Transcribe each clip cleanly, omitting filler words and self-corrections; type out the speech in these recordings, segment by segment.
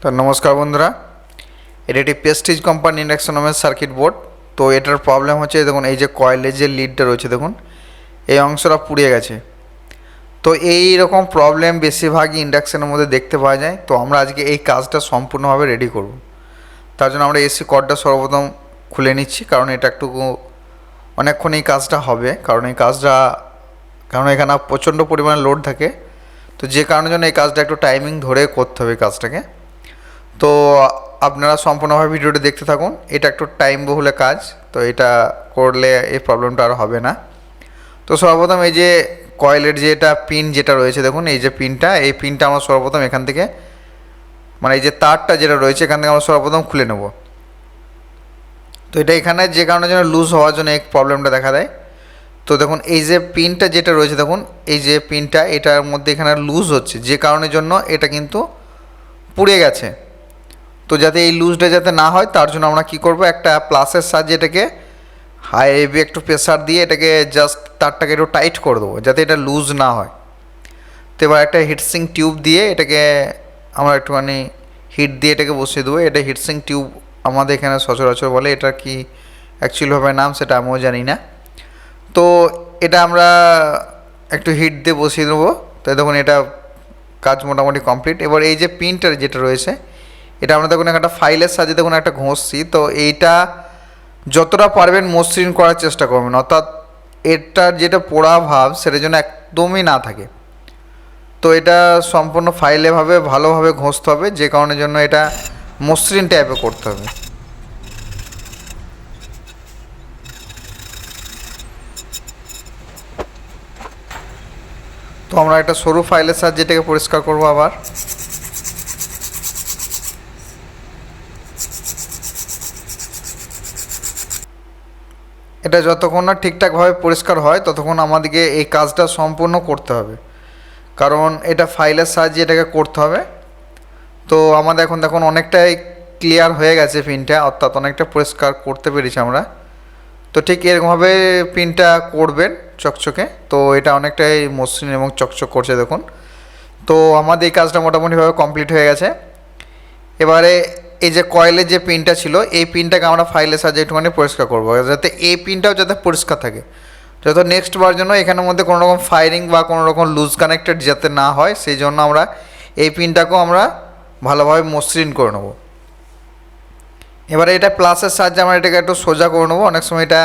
তো নমস্কার বন্ধুরা, এটা একটি প্রেস্টিজ কোম্পানি ইন্ডাকশনের সার্কিট বোর্ড। তো এটার প্রবলেম হচ্ছে, দেখুন এই যে কয়েলের যে লিডটা রয়েছে, দেখুন এই অংশটা পুড়ে গেছে। তো এই রকম প্রবলেম বেশিরভাগই ইন্ডাকশনের মধ্যে দেখতে পাওয়া যায়। তো আমরা আজকে এই কাজটা সম্পূর্ণভাবে রেডি করব। তার জন্য আমরা এসি কর্ডটা সর্বপ্রথম খুলে নিচ্ছি, কারণ এটা একটু অনেকক্ষণ এই কাজটা হবে। কারণ এখানে প্রচণ্ড পরিমাণে লোড থাকে। তো যে কারণের জন্য এই কাজটা একটু টাইমিং ধরে করতে হবে কাজটাকে। তো আপনারা সম্পূর্ণভাবে ভিডিওটি দেখতে থাকুন। এটা একটু টাইম বহুল কাজ, তো এটা করলে এই প্রবলেমটা আর হবে না। তো সর্বপ্রথম এই যে কয়েলের যে এটা পিন যেটা রয়েছে, দেখুন এই যে এই পিনটা আমরা সর্বপ্রথম এখান থেকে, মানে এই যে তারটা যেটা রয়েছে এখান থেকে আমরা সর্বপ্রথম খুলে নেব। তো এটা এখানে যে কারণের জন্য লুজ হওয়ার জন্য এই প্রবলেমটা দেখা দেয়। তো দেখুন এই যে পিনটা যেটা রয়েছে, দেখুন এই যে পিনটা এটার মধ্যে এখানে লুজ হচ্ছে, যে কারণের জন্য এটা কিন্তু পুড়ে গেছে। তো যাতে এই লুজটা যাতে না হয় তার জন্য আমরা কি করব, একটা প্লাসের সাহায্যে এটাকে হেভি একটু প্রেসার দিয়ে এটাকে জাস্ট তারটাকে একটু টাইট করে দেবো, যাতে এটা লুজ না হয়। তো এবার একটা হিটসিং টিউব দিয়ে এটাকে আমরা একটুখানি হিট দিয়ে এটাকে বসিয়ে দেবো। এটা হিটসিং টিউব আমাদের এখানে সচরাচর বলে, এটা কি অ্যাকচুয়ালিভাবে নাম সেটা আমিও জানি না। তো এটা আমরা একটু হিট দিয়ে বসিয়ে দেবো। তো দেখুন এটা কাজ মোটামুটি কমপ্লিট। এবার এই যে পিনটা যেটা রয়েছে, এটা আমরা দেখুন একটা ফাইলের সাহায্যে দেখুন একটা ঘষছি। তো এইটা যতটা পারবেন মসৃণ করার চেষ্টা করবেন, অর্থাৎ এটার যেটা পোড়া ভাব সেটা যেন একদমই না থাকে। তো এটা সম্পূর্ণ ফাইলেভাবে ভালোভাবে ঘষতে হবে, যে কারণের জন্য এটা মসৃণ টাইপে করতে হবে। তো আমরা একটা সরু ফাইলের সাহায্যে এটাকে পরিষ্কার করবো আবার। এটা যতক্ষণ না ঠিকঠাকভাবে পরিষ্কার হয় ততক্ষণ আমাদেরকে এই কাজটা সম্পূর্ণ করতে হবে, কারণ এটা ফাইলের সাহায্যে এটাকে করতে হবে। তো আমাদের এখন দেখুন অনেকটাই ক্লিয়ার হয়ে গেছে পিনটা, অর্থাৎ অনেকটা পরিষ্কার করতে পেরেছি আমরা। তো ঠিক এরকমভাবে পিনটা করবেন চকচকে। তো এটা অনেকটাই মসৃণ এবং চকচক করছে দেখুন। তো আমাদের এই কাজটা মোটামুটিভাবে কমপ্লিট হয়ে গেছে। এবারে এই যে কয়েলের যে পিনটা ছিল, এই পিনটাকে আমরা ফাইলের সাহায্যে একটুখানি পরিষ্কার করবো, যাতে এই পিনটাও যাতে পরিষ্কার থাকে, যত নেক্সট বার জন্য এখানের মধ্যে কোনো রকম ফায়ারিং বা কোনো রকম লুজ কানেক্টেড যাতে না হয়, সেই জন্য আমরা এই পিনটাকেও আমরা ভালোভাবে মসৃণ করে নেব। এবারে এটা প্লাসের সাহায্যে আমরা এটাকে একটু সোজা করে নেবো। অনেক সময় এটা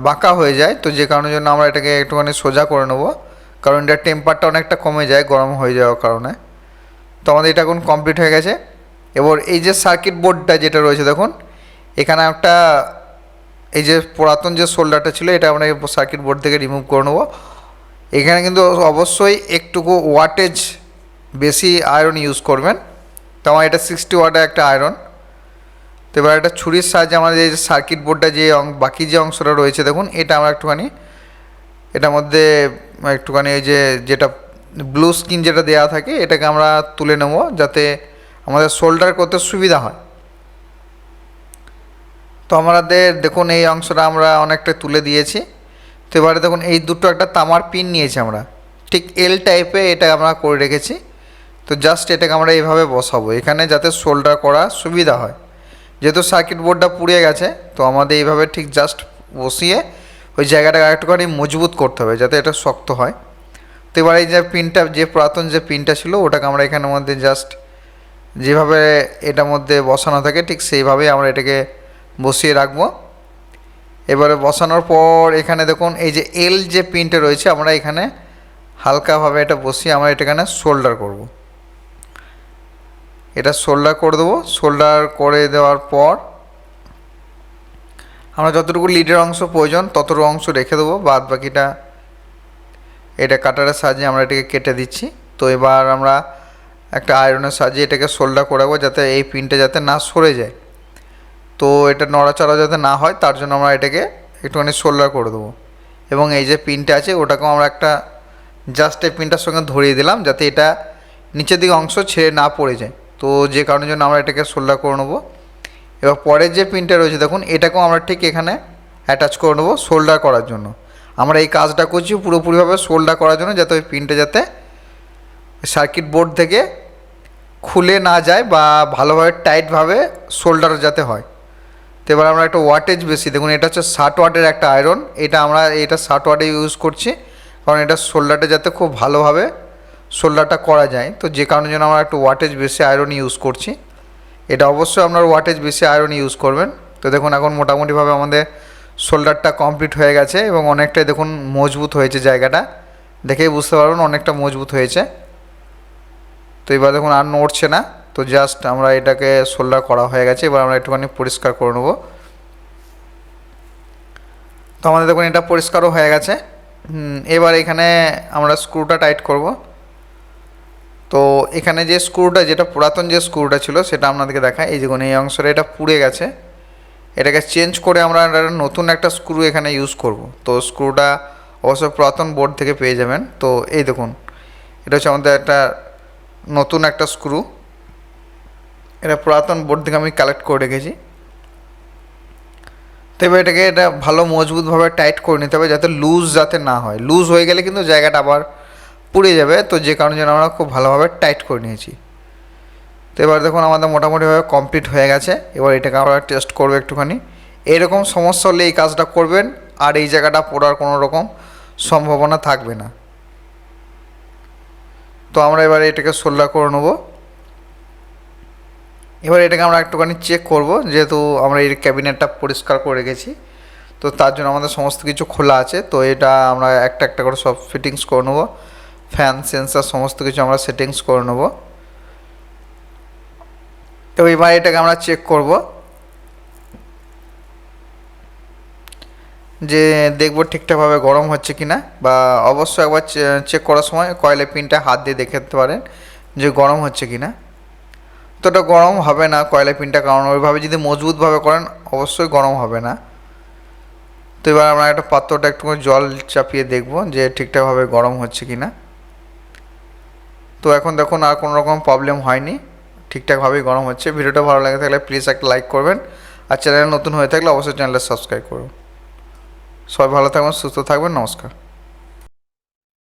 বাঁকা হয়ে যায়, তো যে কারণের জন্য আমরা এটাকে একটুখানি সোজা করে নেবো, কারণ এটার টেম্পারটা অনেকটা কমে যায় গরম হয়ে যাওয়ার কারণে। তো আমাদের এটা এখন কমপ্লিট হয়ে গেছে। এবার এই যে সার্কিট বোর্ডটা যেটা রয়েছে, দেখুন এখানে একটা এই যে পুরাতন যে সোল্ডারটা ছিল এটা আমরা সার্কিট বোর্ড থেকে রিমুভ করে নেবো। এখানে কিন্তু অবশ্যই একটুকু ওয়াটেজ বেশি আয়রন ইউজ করবেন। তো আমার এটা 60 ওয়াটের একটা আয়রন। তো এবার একটা ছুরির সাহায্যে আমাদের এই যে সার্কিট বোর্ডটা যে বাকি যে অংশটা রয়েছে, দেখুন এটা আমরা একটুখানি এটার মধ্যে একটুখানি এই যে যেটা ব্লু স্কিন যেটা দেওয়া থাকে এটাকে আমরা তুলে নেব, যাতে আমাদের সোল্ডার করতে সুবিধা হয়। তো আমাদের দেখুন এই অংশটা আমরা অনেকটা তুলে দিয়েছি। তো এবারে দেখুন এই দুটো একটা তামার পিন নিয়েছি আমরা, ঠিক এল টাইপে এটা আমরা করে রেখেছি। তো জাস্ট এটাকে আমরা এইভাবে বসাবো এখানে, যাতে সোল্ডার করা সুবিধা হয়। যেহেতু সার্কিট বোর্ডটা পুড়ে গেছে, তো আমাদের এইভাবে ঠিক জাস্ট বসিয়ে ওই জায়গাটাকে একটুখানি মজবুত করতে হবে, যাতে এটা শক্ত হয়। তো এবার এই যে পিনটা, যে পুরাতন যে পিনটা ছিল ওটাকে আমরা এখানের মধ্যে জাস্ট যেভাবে এটার মধ্যে বসানো থাকে ঠিক সেইভাবেই আমরা এটাকে বসিয়ে রাখবো। এবারে বসানোর পর এখানে দেখুন এই যে এল যে পিনটা রয়েছে, আমরা এখানে হালকাভাবে এটা বসিয়ে আমরা এটা এখানে সোল্ডার করব। এটা সোল্ডার করে দেবো। সোল্ডার করে দেওয়ার পর আমরা যতটুকু লিডের অংশ প্রয়োজন ততটুকু অংশ রেখে দেবো, বাদ বাকিটা এটা কাটারের সাহায্যে আমরা এটাকে কেটে দিচ্ছি। তো এবার আমরা একটা আয়রনের সাহায্যে এটাকে সোল্ডার করাবো, যাতে এই পিনটা যাতে না সরে যায়। তো এটা নড়াচড়া যাতে না হয় তার জন্য আমরা এটাকে একটুখানি সোল্ডার করে দেবো। এবং এই যে পিনটা আছে ওটাকেও আমরা একটা জাস্ট এই পিনটার সঙ্গে ধরিয়ে দিলাম, যাতে এটা নিচের দিকে অংশ ছেড়ে না পড়ে যায়। তো যে কারণের জন্য আমরা এটাকে সোল্ডার করে নেবো। এবার পরের যে পিনটা রয়েছে দেখুন এটাকেও আমরা ঠিক এখানে অ্যাটাচ করে নেবো সোল্ডার করার জন্য। আমরা এই কাজটা করছি পুরোপুরিভাবে সোল্ডার করার জন্য, যাতে ওই পিনটা যাতে সার্কিট বোর্ড থেকে খুলে না যায় বা ভালোভাবে টাইটভাবে শোল্ডার যাতে হয়। তো এবার আমরা একটা ওয়াটেজ বেশি, দেখুন এটা হচ্ছে 60 ওয়াটের একটা আয়রন, এটা 60 ওয়াটে ইউজ করছি, কারণ এটা শোল্ডারটা যাতে খুব ভালোভাবে শোল্ডারটা করা যায়। তো যে কারণের জন্য আমরা একটু ওয়াটেজ বেশি আয়রন ইউজ করছি। এটা অবশ্যই আপনার ওয়াটেজ বেশি আয়রন ইউজ করবেন। তো দেখুন এখন মোটামুটিভাবে আমাদের শোল্ডারটা কমপ্লিট হয়ে গেছে এবং অনেকটাই দেখুন মজবুত হয়েছে, জায়গাটা দেখেই বুঝতে পারবেন অনেকটা মজবুত হয়েছে। তো এবার দেখুন আর নড়ছে না। তো জাস্ট আমরা এটাকে শোল্ডার করা হয়ে গেছে, এবার আমরা একটুখানি পরিষ্কার করে নেব। তো আমাদের দেখুন এটা পরিষ্কারও হয়ে গেছে। এবার এখানে আমরা স্ক্রুটা টাইট করব। তো এখানে যে স্ক্রুটা, যেটা পুরাতন যে স্ক্রুটা ছিল সেটা আপনাদেরকে দেখায়। এই দেখুন এই অংশটা এটা পুড়ে গেছে, এটাকে চেঞ্জ করে আমরা নতুন একটা স্ক্রু এখানে ইউজ করব। তো স্ক্রুটা অবশ্য পুরাতন বোর্ড থেকে পেয়ে যাবেন। তো এই দেখুন এটা হচ্ছে আমাদের একটা নতুন একটা স্ক্রু, এটা পুরাতন বোর্ড থেকে আমি কালেক্ট করে রেখেছি। তো এবার এটা ভালো মজবুতভাবে টাইট করে নিতে হবে, যাতে লুজ যাতে না হয়। লুজ হয়ে গেলে কিন্তু জায়গাটা আবার পুড়ে যাবে। তো যে কারণে জন্য আমরা খুব ভালোভাবে টাইট করে নিয়েছি। তো এবার দেখুন আমাদের মোটামুটিভাবে কমপ্লিট হয়ে গেছে। এবার এটাকে আমরা টেস্ট করবো একটুখানি। এরকম সমস্যা হলে এই কাজটা করবেন, আর এই জায়গাটা পোড়ার কোনো রকম সম্ভাবনা থাকবে না। তো আমরা এবার এটাকে সোল্ডার করে নেব। এবার এটাকে আমরা একটুখানি চেক করব, যেহেতু আমরা এই ক্যাবিনেটটা পরিষ্কার করে রেখেছি, তো তার জন্য আমাদের সমস্ত কিছু খোলা আছে। তো এটা আমরা একটা একটা করে সব ফিটিংস করে নেব, ফ্যান সেন্সার সমস্ত কিছু আমরা সেটিংস করে নেব। তো এবার এটাকে আমরা চেক করব, যে দেখব ঠিকঠাকভাবে গরম হচ্ছে কি না, বা অবশ্যই একবার চেক করার সময় কয়েলের পিনটা হাত দিয়ে দেখে নিতে পারেন যে গরম হচ্ছে কি না। তো এটা গরম হবে না কয়েলের পিনটা, কারণ ওইভাবে যদি মজবুতভাবে করেন অবশ্যই গরম হবে না। তো এবার আমরা একটা পাত্রটা একটু জল চাপিয়ে দেখব যে ঠিকঠাকভাবে গরম হচ্ছে কি না। তো এখন দেখুন আর কোনো রকম প্রবলেম হয়নি, ঠিকঠাকভাবেই গরম হচ্ছে। ভিডিওটা ভালো লাগে থাকলে প্লিজ একটা লাইক করবেন, আর চ্যানেল নতুন হয়ে থাকলে অবশ্যই চ্যানেলটা সাবস্ক্রাইব করুন। সবাই ভালো থাকবেন, সুস্থ থাকবেন, নমস্কার।